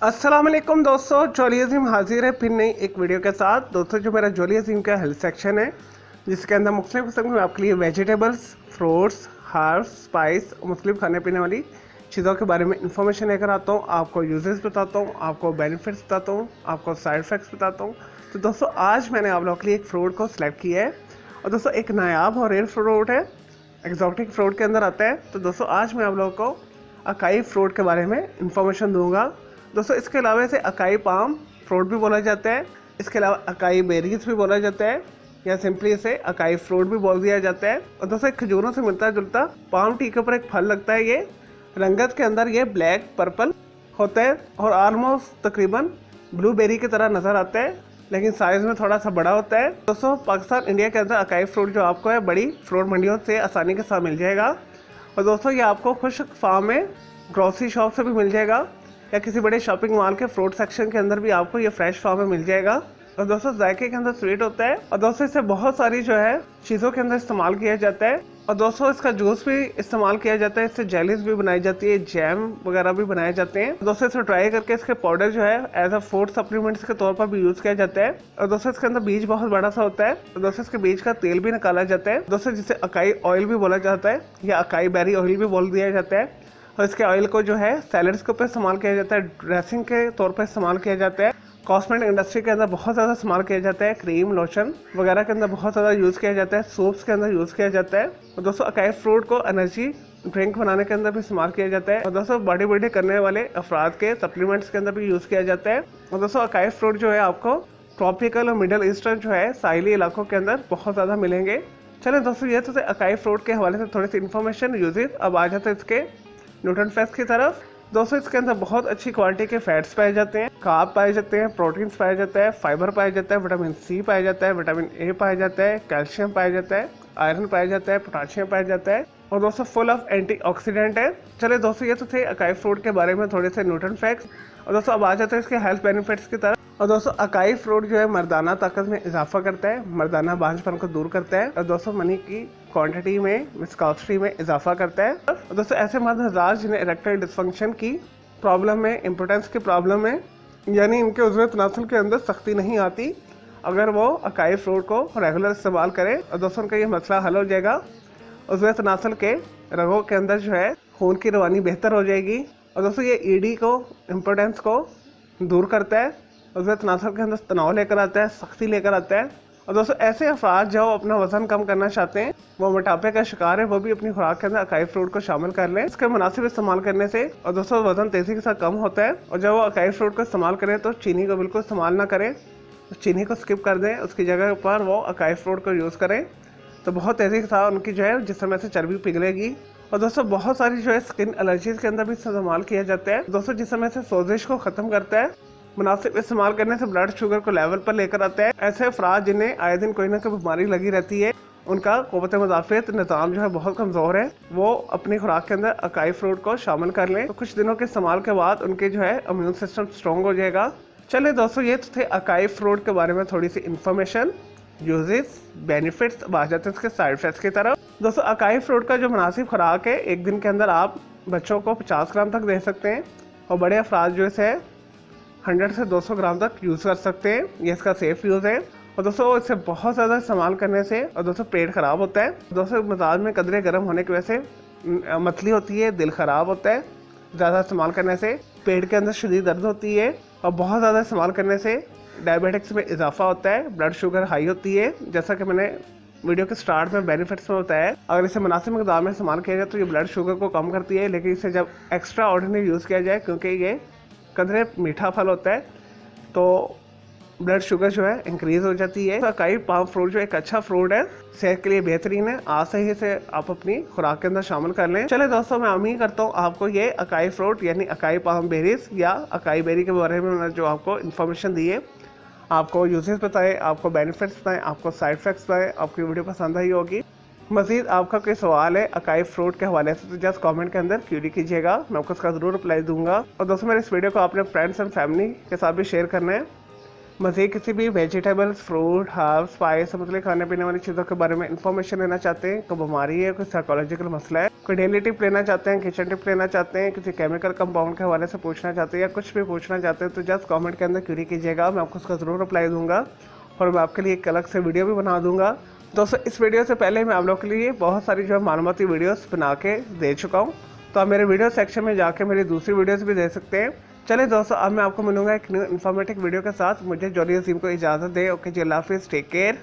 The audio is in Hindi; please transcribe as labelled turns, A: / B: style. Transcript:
A: अस्सलाम वालेकुम दोस्तों, जोली अजीम हाजिर है फिर नई एक वीडियो के साथ। दोस्तों, जो मेरा जोली अजीम का हेल्थ सेक्शन है जिसके अंदर मुख्तलिफ किस्म में आपके लिए वेजिटेबल्स, फ्रूट्स, हर्ब्स, स्पाइस, मुख्तलिफ खाने पीने वाली चीज़ों के बारे में इंफॉर्मेशन लेकर आता हूँ। आपको यूजेस बताता हूँ, आपको बेनिफिट्स बताता हूँ, आपको साइड इफ़ेक्ट्स बताता हूँ। तो दोस्तों, आज मैंने आप लोगों के लिए एक फ्रूट को सिलेक्ट किया है और दोस्तों एक नायाब और रेयर फ्रूट है, एक्जॉटिक फ्रूट के अंदर आता है। तो दोस्तों, आज मैं आप लोगों को अकाई फ्रूट के बारे में इंफॉर्मेशन दूंगा। दोस्तों, इसके अलावा इसे अकाई पाम फ्रूट भी बोला जाता है, इसके अलावा अकाई बेरीज भी बोला जाता है, या सिंपली इसे अकाई फ्रूट भी बोल दिया जाता है। और दोस्तों, एक खजूरों से मिलता जुलता पाम ट्री के ऊपर एक फल लगता है। ये रंगत के अंदर ये ब्लैक पर्पल होता है और ऑलमोस्ट तकरीबन ब्लूबेरी की तरह नज़र आता है, लेकिन साइज़ में थोड़ा सा बड़ा होता है। दोस्तों, पाकिस्तान इंडिया के अंदर अकाई फ्रूट जो आपको है बड़ी फ्रूट मंडियों से आसानी के साथ मिल जाएगा। और दोस्तों, ये आपको खुश्क फार्म में ग्रोसरी शॉप से भी मिल जाएगा या किसी बड़े शॉपिंग मॉल के फ्रूट सेक्शन के अंदर भी आपको ये फ्रेश फॉर्म में मिल जाएगा। और दोस्तों, जायके के अंदर स्वीट होता है और दोस्तों इसे बहुत सारी जो है चीज़ों के अंदर इस्तेमाल किया जाता है। और दोस्तों, इसका जूस भी इस्तेमाल किया जाता है, इससे जेलीज भी बनाई जाती है, जैम वगैरह भी बनाए जाते हैं। दोस्तों, इसे ट्राई करके इसके पाउडर जो है एज अ फूड सप्लीमेंट्स के तौर पर भी यूज किया जाता है। और दोस्तों, इसके अंदर बीज बहुत बड़ा सा होता है और दोस्तों इसके बीज का तेल भी निकाला जाता है, दोस्तों जिसे अकाई ऑयल भी बोला जाता है या अकाई बेरी ऑयल भी बोल दिया जाता है। और इसके ऑयल को जो है सैलड्स के ऊपर इस्तेमाल किया जाता है, ड्रेसिंग के तौर पर इस्तेमाल किया जाता है, कॉस्मेटिक इंडस्ट्री के अंदर बहुत ज़्यादा इस्तेमाल किया जाता है, क्रीम लोशन वगैरह के अंदर बहुत ज़्यादा यूज़ किया जाता है, सूप्स के अंदर यूज़ किया जाता है। और दोस्तों, अकाई फ्रूट को एनर्जी ड्रिंक बनाने के अंदर भी इस्तेमाल किया जाता है और दोस्तों बॉडी बिल्डिंग करने वाले अफराद के सप्लीमेंट्स के अंदर भी यूज़ किया जाता है। और दोस्तों, अकाई फ्रूट जो है आपको ट्रॉपिकल और मिडल ईस्टर्न जो है साहिली इलाकों के अंदर बहुत ज़्यादा मिलेंगे। चलें दोस्तों, ये तो अकाई फ्रूट के हवाले से थोड़ी सी इन्फॉर्मेशन यूजेस। अब आ जाते हैं इसके न्यूट्रिएंट फैक्ट्स की तरफ। दोस्तों, इसके अंदर बहुत अच्छी क्वालिटी के फैट्स पाए जाते हैं, कार्ब पाए जाते हैं, प्रोटीन्स पाए जाता है, फाइबर पाया जाता है, विटामिन सी पाया जाता है, विटामिन ए पाया जाता है, कैल्शियम पाया जाता है, आयरन पाया जाता है, पोटाशियम पाया जाता है और दोस्तों फुल ऑफ एंटीऑक्सीडेंट है। चले दोस्तों, ये तो थे अकाई फ्रूट के बारे में थोड़े से न्यूट्रिएंट फैक्ट्स। और दोस्तों, अब आ जाते हैं इसके हेल्थ बेनिफिट्स की तरफ। और दोस्तों, अकाई फ्रूट जो है मर्दाना ताकत में इजाफा करता है, मर्दाना बांझपन को दूर करता है और दोस्तों मनी की क्वांटिटी में विस्कोसिटी में इजाफा करता है। और दोस्तों, ऐसे मर्द हज़ार जिन्हें इरेक्टाइल डिस्फंक्शन की प्रॉब्लम है, इम्पोर्टेंस की प्रॉब्लम है, यानी इनके उज़्व तनासुल के अंदर सख्ती नहीं आती, अगर वो अकाई फ्रूट को रेगुलर इस्तेमाल करें और दोस्तों उनका ये मसला हल हो जाएगा। उज़्व तनासुल के रगों के अंदर जो है खून की रवानी बेहतर हो जाएगी और दोस्तों ये ईडी को इम्पोर्टेंस को दूर करता है, उज़्व तनासुल के अंदर तनाव लेकर आता है, सख्ती लेकर आता है। और दोस्तों, ऐसे अफराद जो अपना वजन कम करना चाहते हैं, वो मोटापे का शिकार है, वो भी अपनी खुराक के अंदर अकाई फ्रूट को शामिल कर लें। इसके मुनासिब इस्तेमाल करने से और दोस्तों वजन तेज़ी के साथ कम होता है। और जब वो अकाई फ्रूट को इस्तेमाल करें तो चीनी को बिल्कुल इस्तेमाल ना करें, चीनी को स्किप कर दें, उसकी जगह पर वो अकाई फ्रूट को यूज़ करें तो बहुत तेज़ी के साथ उनकी जो है जिस्म में से चर्बी पिघलेगी। और दोस्तों, बहुत सारी जो है स्किन एलर्जीज के अंदर भी इस्तेमाल किया जाता है। दोस्तों, जिसम में से सोजिश को ख़त्म करता है, मुनासिब इस्तेमाल करने से ब्लड शुगर को लेवल पर लेकर आता है। ऐसे अफराद जिन्हें आए दिन कोई ना कोई बीमारी लगी रहती है, उनका क़ुव्वत मुदाफ़ियत निज़ाम जो है बहुत कमज़ोर है, वो अपनी खुराक के अंदर अकाई फ्रूट को शामिल कर लें तो कुछ दिनों के इस्तेमाल के बाद उनके जो है इम्यून सिस्टम स्ट्रॉन्ग हो जाएगा। चलिए दोस्तों, ये तो थे अकाई फ्रूट के बारे में थोड़ी सी इन्फॉर्मेशन, यूजेस, बेनिफिट्स। अब आ जाते हैं इसके साइड इफेक्ट्स की तरफ। दोस्तों, अकाई फ्रूट का जो मुनासिब खुराक है, एक दिन के अंदर आप बच्चों को 50 ग्राम तक दे सकते हैं और बड़े अफराद जो इसे 100 से 200 ग्राम तक यूज़ कर सकते हैं। ये इसका सेफ यूज़ है। और दोस्तों, इसे बहुत ज़्यादा इस्तेमाल करने से और दोस्तों पेट ख़राब होता है। दोस्तों, मिजाज में कदरे गर्म होने की वजह से मतली होती है, दिल ख़राब होता है, ज़्यादा इस्तेमाल करने से पेट के अंदर शदीद दर्द होती है और बहुत ज़्यादा इस्तेमाल करने से डायबिटिक्स में इजाफा होता है, ब्लड शुगर हाई होती है, जैसा कि मैंने वीडियो के स्टार्ट में बेनिफिट्स में बताया। अगर इसे मुनासिब मकदार में इस्तेमाल किया जाए तो ये ब्लड शुगर को कम करती है, लेकिन इसे जब एक्स्ट्रा ऑर्डिनरी यूज़ किया जाए, क्योंकि ये कदरे मीठा फल होता है, तो ब्लड शुगर जो है इंक्रीज़ हो जाती है। तो अकाई पाम फ्रूट जो एक अच्छा फ्रूट है, सेहत के लिए बेहतरीन है, आज से ही इसे आप अपनी खुराक के अंदर शामिल कर लें। चले दोस्तों, मैं उम्मीद करता हूँ आपको ये अकाई फ्रूट यानी अकाई पाम बेरीज या अकाई बेरी के बारे में मैंने जो आपको इन्फॉर्मेशन दी है, आपको यूजेस बताए, आपको बेनिफिट्स बताएं, आपको साइड इफेक्ट्स बताएं, आपकी वीडियो पसंद आई होगी। मज़ीद आपका कोई सवाल है अकाई फ्रूट के हवाले से तो जस्ट कमेंट के अंदर क्यूरी कीजिएगा, मैं आपको उसका ज़रूर रिप्लाई दूंगा। और दोस्तों, मेरे इस वीडियो को अपने फ्रेंड्स एंड फैमिली के साथ भी शेयर करना है मज़ीद किसी भी वेजिटेबल्स, फ्रूट, हर्ब, स्पाइस, मतलब खाने पीने वाली चीज़ों के बारे में इन्फॉर्मेशन लेना चाहते हैं, कोई बीमारी है, कोई साइकोलॉजिकल मसला है, कोई डेली टिप लेना चाहते हैं, किचन टिप लेना चाहते हैं, किसी केमिकल कंपाउंड के हवाले से पूछना चाहते हैं या कुछ भी पूछना चाहते हैं, तो जस्ट कमेंट के अंदर क्वेरी कीजिएगा, मैं आपको उसका ज़रूर रिप्लाई दूंगा और मैं आपके लिए एक अलग से वीडियो भी बना दूंगा। दोस्तों, इस वीडियो से पहले मैं आप लोग के लिए बहुत सारी जो है मालूमाती वीडियोस बना के दे चुका हूँ, तो आप मेरे वीडियो सेक्शन में जाके मेरी दूसरी वीडियोस भी दे सकते हैं। चलिए दोस्तों, अब मैं आपको मिलूंगा एक न्यू इन्फॉर्मेटिव वीडियो के साथ। मुझे जॉली अजीम को इजाज़त दे। ओके जी, अल्लाह हाफिज़, टेक केयर।